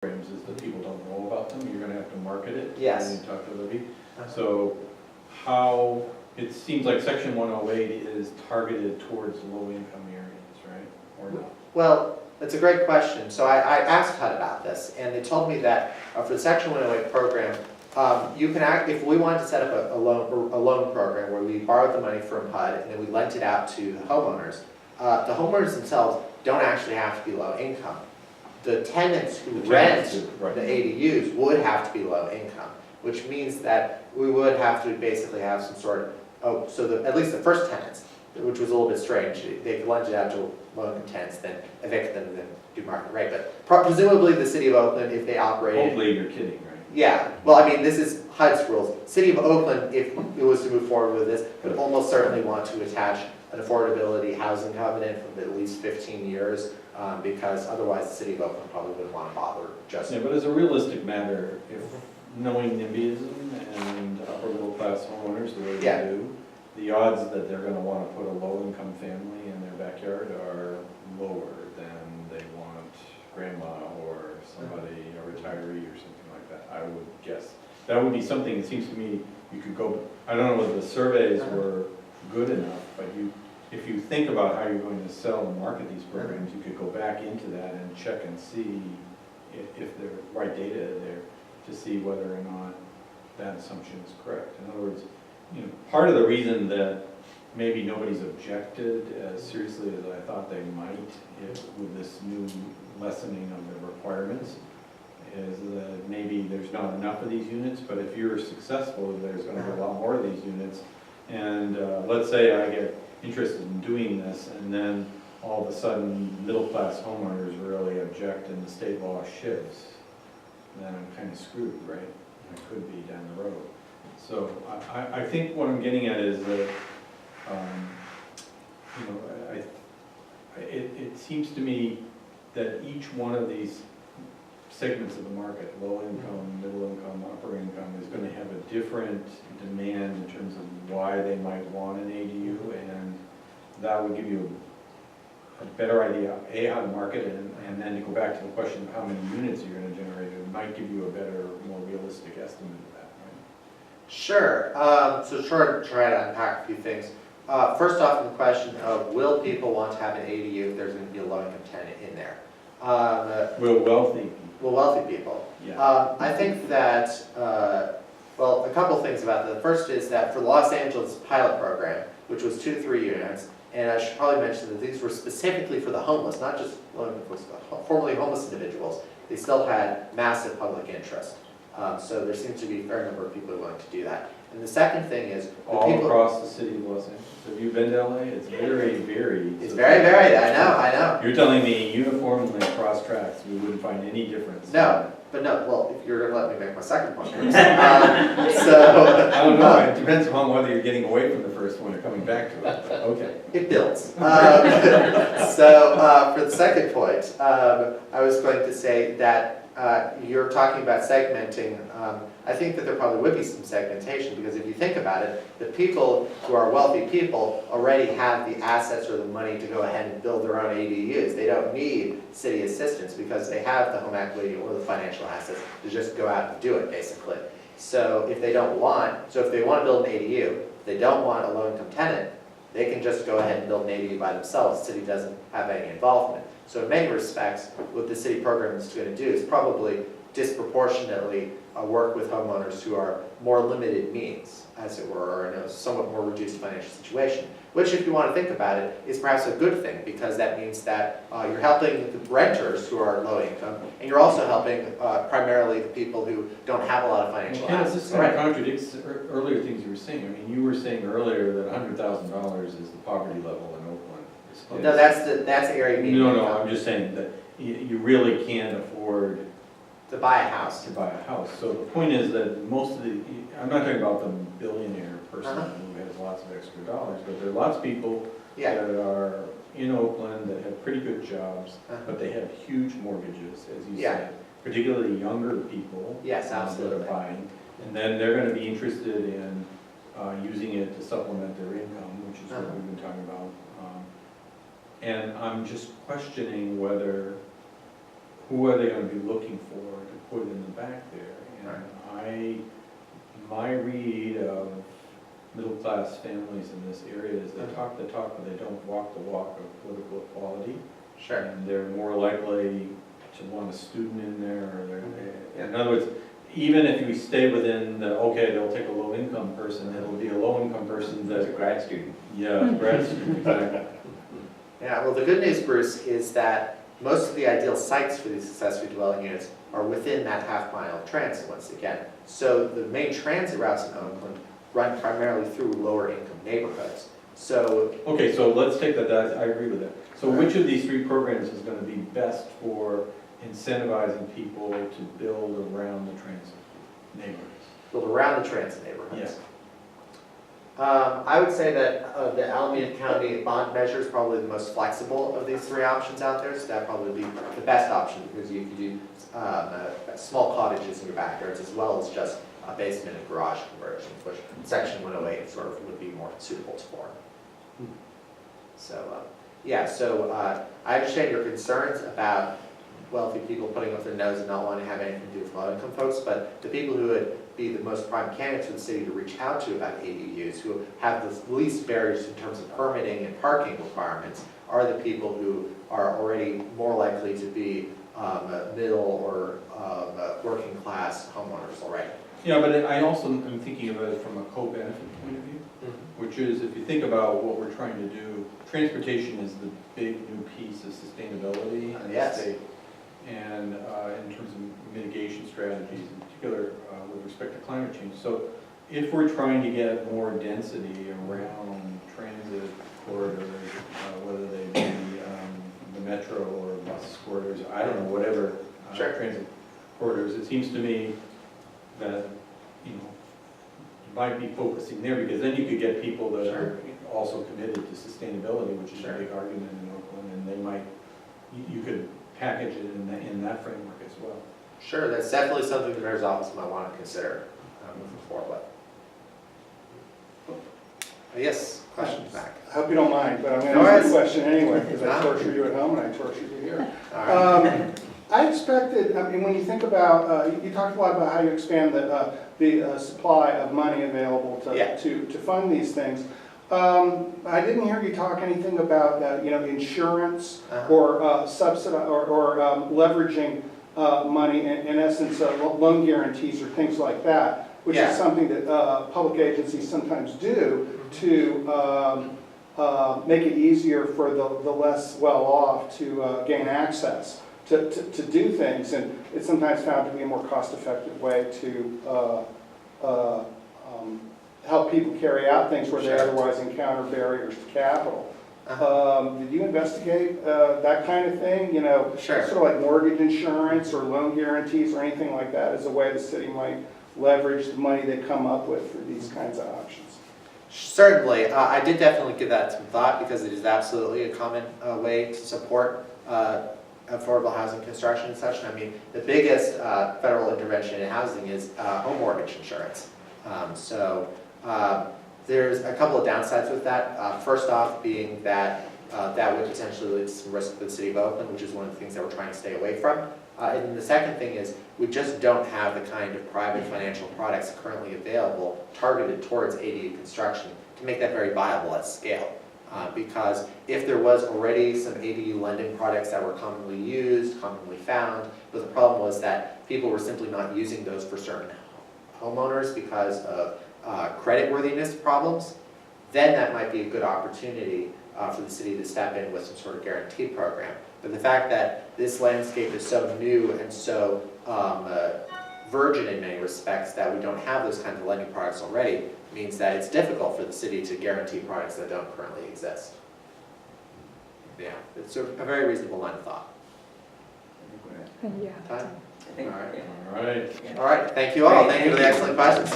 programs is that people don't know about them. You're going to have to market it. Yes. When you talk to Libby. So how, it seems like Section 108 is targeted towards low-income areas, right? Or not? Well, that's a great question. So I asked HUD about this, and they told me that for the Section 108 program, you can act, if we wanted to set up a loan program where we borrowed the money from HUD and then we lent it out to the homeowners themselves don't actually have to be low income. The tenants who rent the ADUs would have to be low income, which means that we would have to basically have some sort of, at least the first tenants, which was a little bit strange, they could lend it out to low-income tenants, then evict them, and then do market rate. But presumably the city of Oakland, if they operated... Hopefully you're kidding, right? Yeah, well, I mean, this is HUD's rules. City of Oakland, if it was to move forward with this, would almost certainly want to attach an affordability housing covenant for at least 15 years, because otherwise the city of Oakland probably wouldn't want to bother just... Yeah, but as a realistic matter, if knowing NIMBYism and upper middle class homeowners the way they do, the odds that they're going to want to put a low-income family in their backyard are lower than they want grandma or somebody, a retiree or something like that, I would guess. That would be something, it seems to me, you could go, I don't know whether the surveys were good enough, but if you think about how you're going to sell and market these programs, you could go back into that and check and see if the right data is there to see whether or not that assumption is correct. In other words, you know, part of the reason that maybe nobody's objected as seriously as I thought they might with this new lessening of the requirements is that maybe there's not enough of these units, but if you're successful, there's going to be a lot more of these units. And let's say I get interested in doing this, and then all of a sudden middle-class homeowners really object and the state law shifts, then I'm kind of screwed, right? I could be down the road. So I think what I'm getting at is that, you know, it seems to me that each one of these segments of the market, low income, middle income, upper income, is going to have a different demand in terms of why they might want an ADU, and that would give you a better idea, A, how to market it, and then to go back to the question of how many units you're going to generate, it might give you a better, more realistic estimate of that, right? Sure. So try to unpack a few things. First off, the question of will people want to have an ADU if there's going to be a low-income tenant in there? Will wealthy people? Well, wealthy people. Yeah. I think that, well, a couple things about that. The first is that for the Los Angeles pilot program, which was 2 to 3 units, and I should probably mention that these were specifically for the homeless, not just formerly homeless individuals. They still had massive public interest. So there seems to be a fair number of people who are willing to do that. And the second thing is... All across the city of Los Angeles. Have you been to LA? It's very varied. It's very varied, I know. You're telling me uniformly across tracks, we wouldn't find any difference? No, but no, well, if you're going to let me make my second point first. I don't know, it depends upon whether you're getting away from the first one or coming back to it, but okay. It builds. For the second point, I was going to say that you're talking about segmenting. I think that there probably would be some segmentation, because if you think about it, the people who are wealthy people already have the assets or the money to go ahead and build their own ADUs. They don't need city assistance because they have the home equity or the financial assets to just go out and do it, basically. So if they want to build an ADU, if they don't want a low-income tenant, they can just go ahead and build an ADU by themselves. The city doesn't have any involvement. So in many respects, what the city program is going to do is probably disproportionately work with homeowners who are more limited means, as it were, or in a somewhat more reduced financial situation, which, if you want to think about it, is perhaps a good thing, because that means that you're helping the renters who are low income, and you're also helping primarily the people who don't have a lot of financial assets. This kind of contradicts earlier things you were saying. I mean, you were saying earlier that $100,000 is the poverty level in Oakland. No, that's the area median income. I'm just saying that you really can't afford to buy a house. So the point is that most of I'm not talking about the billionaire person who has lots of extra dollars, but there are lots of people that are in Oakland that have pretty good jobs, but they have huge mortgages, as you said, particularly younger people that are buying, and then they're going to be interested in using it to supplement their income, which is what we've been talking about. And I'm just questioning whether who are they gonna be looking for to put in the back there? And my read of middle-class families in this area is they talk the talk, but they don't walk the walk of political equality. Sure. And they're more likely to want a student in there, or in other words, even if you stay within the, okay, they'll take a low-income person, it'll be a low-income person As a that, grad student. yeah, grad student, exactly. Yeah, well, the good news, Bruce, is that most of the ideal sites for these accessory dwelling units are within that half-mile transit once again. So the main transit routes in Oakland run primarily through lower-income neighborhoods. So, Okay, so let's take that, I agree with that. So which of these three programs is gonna be best for incentivizing people to build around the transit neighborhoods? build around the transit neighborhoods. Yes. I would say that the Alameda County bond measure is probably the most flexible of these three options out there, so that'd probably be the best option, because you could do small cottages in your backyards, as well as just a basement and garage conversion, which section 108 sort of would be more suitable for. So, yeah, so I understand your concerns about wealthy people putting up their nose and not wanting to have anything to do with low-income folks, but the people who would be the most prime candidates for the city to reach out to about ADUs, who have the least barriers in terms of permitting and parking requirements, are the people who are already more likely to be middle or working class homeowners already. Yeah, but I also am thinking of it from a co-benefit point of view, which is, if you think about what we're trying to do, transportation is the big new piece of sustainability in the Yes. state. And in terms of mitigation strategies, in particular with respect to climate change. So if we're trying to get more density around transit corridors, whether they be the metro or bus corridors, I don't know, whatever Sure. transit corridors, it seems to me that, you might be focusing there, because then you could get people that are also committed to sustainability, which is a big argument in Oakland, and they might, you could package it in that framework as well. Sure, that's definitely something the mayor's office might want to consider moving forward with. Yes, questions back. I hope you don't mind, but I'm going No to ask worries. you a question anyway, because I No. torture you at home and I torture you here. All right. I expected, I mean, when you think about, you talked a lot about how you expand the supply of money available Yeah. to fund these things. I didn't hear you talk anything about, insurance or subsidy or leveraging money, in essence, loan guarantees or things like that, which Yeah. is something that public agencies sometimes do to make it easier for the less well-off to gain access to do things, and it's sometimes found to be a more cost-effective way to help people carry out things where they Sure. otherwise encounter barriers to capital. Uh-huh. Did you investigate that kind of thing? Sure. Sort of like mortgage insurance or loan guarantees or anything like that as a way the city might leverage the money they come up with for these kinds of options? Certainly, I did definitely give that some thought, because it is absolutely a common way to support affordable housing construction and such. And I mean, the biggest federal intervention in housing is home mortgage insurance. There's a couple of downsides with that. First off being that that would potentially lead to some risk for the city of Oakland, which is one of the things that we're trying to stay away from. And then the second thing is, we just don't have the kind of private financial products currently available targeted towards ADU construction to make that very viable at scale. Because if there was already some ADU lending products that were commonly used, commonly found, but the problem was that people were simply not using those for certain homeowners because of creditworthiness problems, then that might be a good opportunity for the city to step in with some sort of guarantee program. But the fact that this landscape is so new and so virgin in many respects that we don't have those kinds of lending products already means that it's difficult for the city to guarantee products that don't currently exist. Yeah, it's a very reasonable line of thought. Yeah. Time? I think, All right. yeah. All right. All right, thank you all. Thank you for the excellent questions.